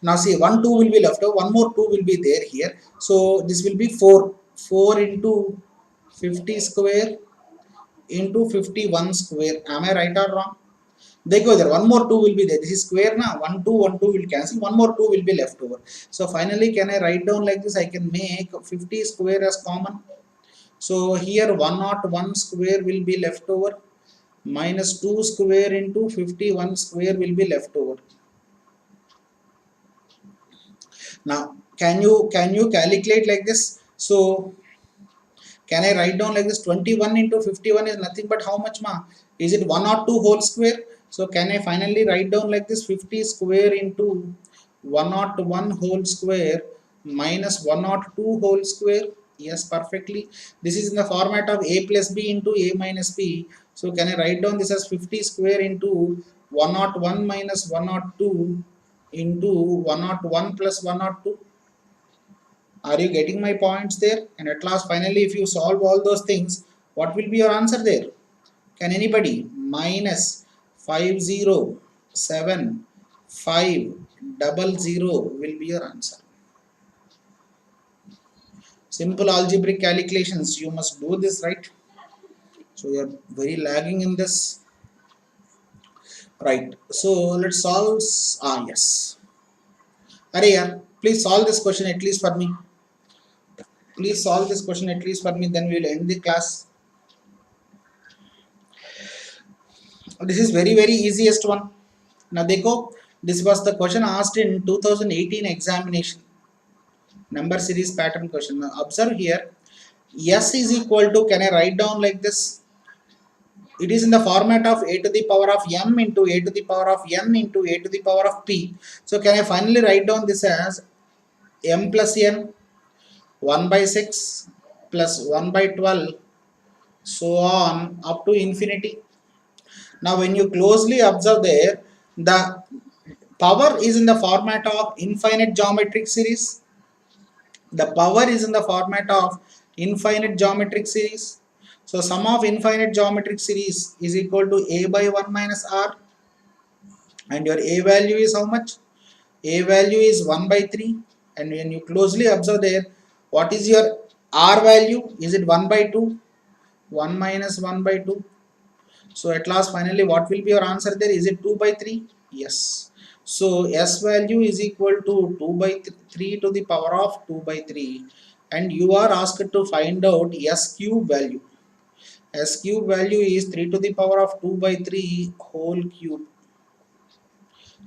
Now see 1 2 will be left over, one more 2 will be there here. So this will be 4 into 50 square into 51 square. Am I right or wrong? देखो इधर one more 2 will be there. This is square ना, 1 2 will cancel, one more 2 will be left over. So finally can I write down like this? I can make 50 square as common. So here 101 square will be left over minus 2 square into 51 square will be left over. Now, can you calculate like this? So can I write down like this? 21 into 51 is nothing but how much, ma? Is it 1 or 2 whole square? So can I finally write down like this? 50 square into 101 whole square minus 102 whole square. Yes, perfectly. This is in the format of a plus b into a minus b. So can I write down this as 50 square into 101 minus 102 into 101 plus 102? Are you getting my points there? And at last, finally, if you solve all those things, what will be your answer there? Can anybody? Minus 507500 will be your answer. Simple algebraic calculations. You must do this, right? So you are very lagging in this. Right. So let's solve. Yes. Arey, please solve this question at least for me. Please solve this question at least for me. Then we will end the class. This is very easiest one. Now देखो, this was the question asked in 2018 examination, number series pattern question. Now observe here, S is equal to, can I write down like this? It is in the format of a to the power of m into a to the power of n into a to the power of p. So can I finally write down this as m plus n 1 by 6 plus 1 by 12 so on up to infinity. Now when you closely observe there, the power is in the format of infinite geometric series. The power is in the format of infinite geometric series. So sum of infinite geometric series is equal to a by 1 minus r, and your a value is how much? A value is 1 by 3, and when you closely observe there, what is your r value? Is it 1 by 2? 1 minus 1 by 2. So at last, finally, what will be your answer there? Is it 2 by 3? Yes. So S value is equal to 2 by 3 to the power of 2 by 3. And you are asked to find out S cube value. S cube value is 3 to the power of 2 by 3 whole cube.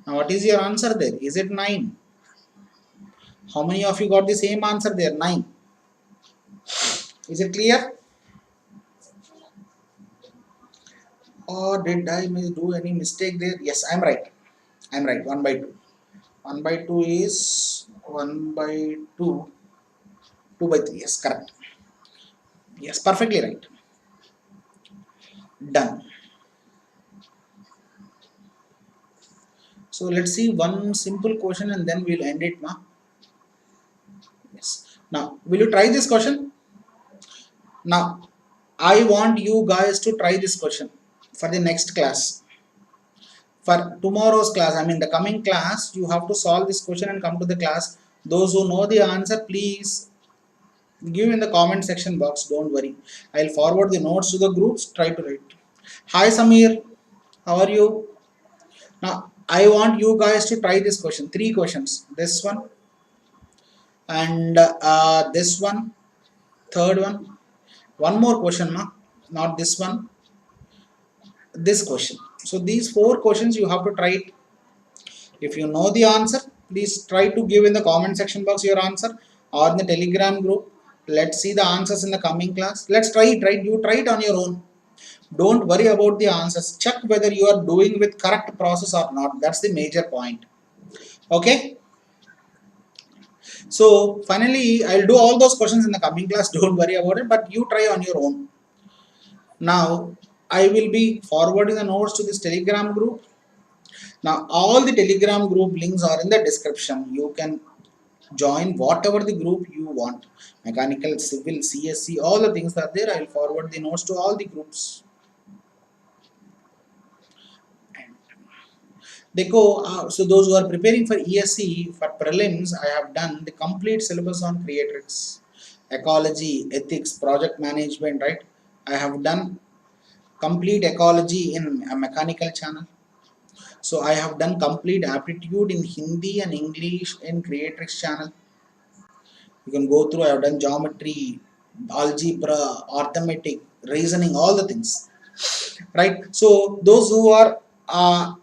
Now what is your answer there? Is it 9? How many of you got the same answer there? 9. Is it clear? Or did I do any mistake there? Yes, I'm right. I'm right. 1 by 2. 1 by 2 is 1 by 2. 2 by 3. Yes, correct. Yes, perfectly right. Done. So let's see one simple question and then we'll end it, ma. Yes. Now, will you try this question? Now, I want you guys to try this question for the next class. For tomorrow's class, I mean the coming class, you have to solve this question and come to the class. Those who know the answer, please give in the comment section box. Don't worry. I'll forward the notes to the groups. Try to write. Hi Samir, how are you? Now, I want you guys to try this question. 3 questions. This one and this one, third one. One more question, ma. Not this one. This question. So these 4 questions you have to try it. If you know the answer, please try to give in the comment section box your answer or in the Telegram group. Let's see the answers in the coming class. Let's try it, right? You try it on your own. Don't worry about the answers. Check whether you are doing with correct process or not. That's the major point. Okay. So finally, I'll do all those questions in the coming class. Don't worry about it. But you try on your own. Now, I will be forwarding the notes to this Telegram group. Now, all the Telegram group links are in the description. You can join whatever the group you want. Mechanical, civil, CSC, all the things are there. I will forward the notes to all the groups. So those who are preparing for ESE, for prelims, I have done the complete syllabus on creatrix, ecology, ethics, project management, right? I have done complete ecology in a mechanical channel. So I have done complete aptitude in Hindi and English in creatrix channel. You can go through. I have done geometry, algebra, arithmetic, reasoning, all the things, right? So those who are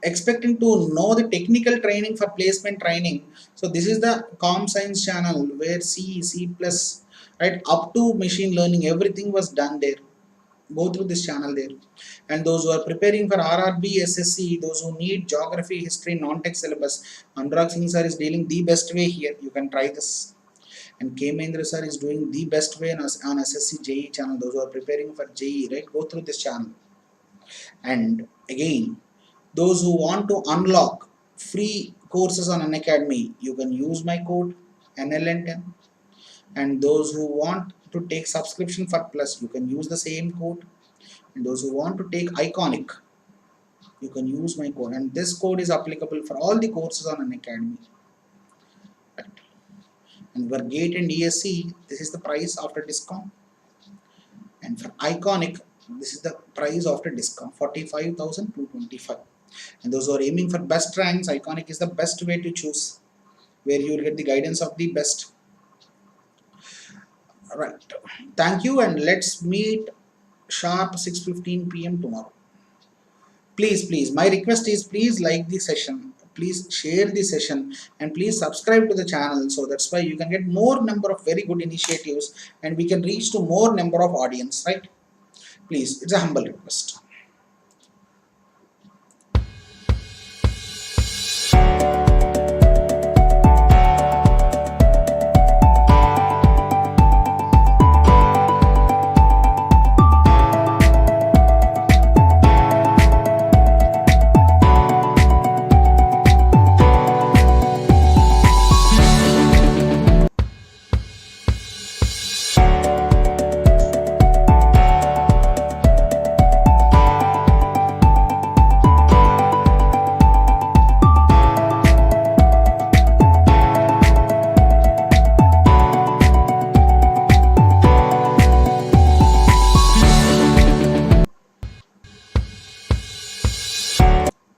expecting to know the technical training for placement training, so this is the com science channel where C plus, right, up to machine learning, everything was done there. Go through this channel there. And those who are preparing for RRB SSC, those who need geography, history, non-tech syllabus, Anurag Singh sir is dealing the best way here. You can try this. And K Mahendra sir is doing the best way on SSC JE channel. Those who are preparing for JE, right, go through this channel. And again, those who want to unlock free courses on Unacademy, you can use my code NLN10. And those who want to take subscription for Plus, you can use the same code. And those who want to take Iconic, you can use my code. And this code is applicable for all the courses on Unacademy. Right. And for GATE and ESE, this is the price after discount. And for Iconic, this is the price after discount, 45,225. And those who are aiming for best ranks, Iconic is the best way to choose, where you will get the guidance of the best. Right. Thank you, and let's meet sharp 6:15 p.m. tomorrow. Please, my request is please like the session, please share the session, and please subscribe to the channel. So that's why you can get more number of very good initiatives, and we can reach to more number of audience, right? Please, it's a humble request.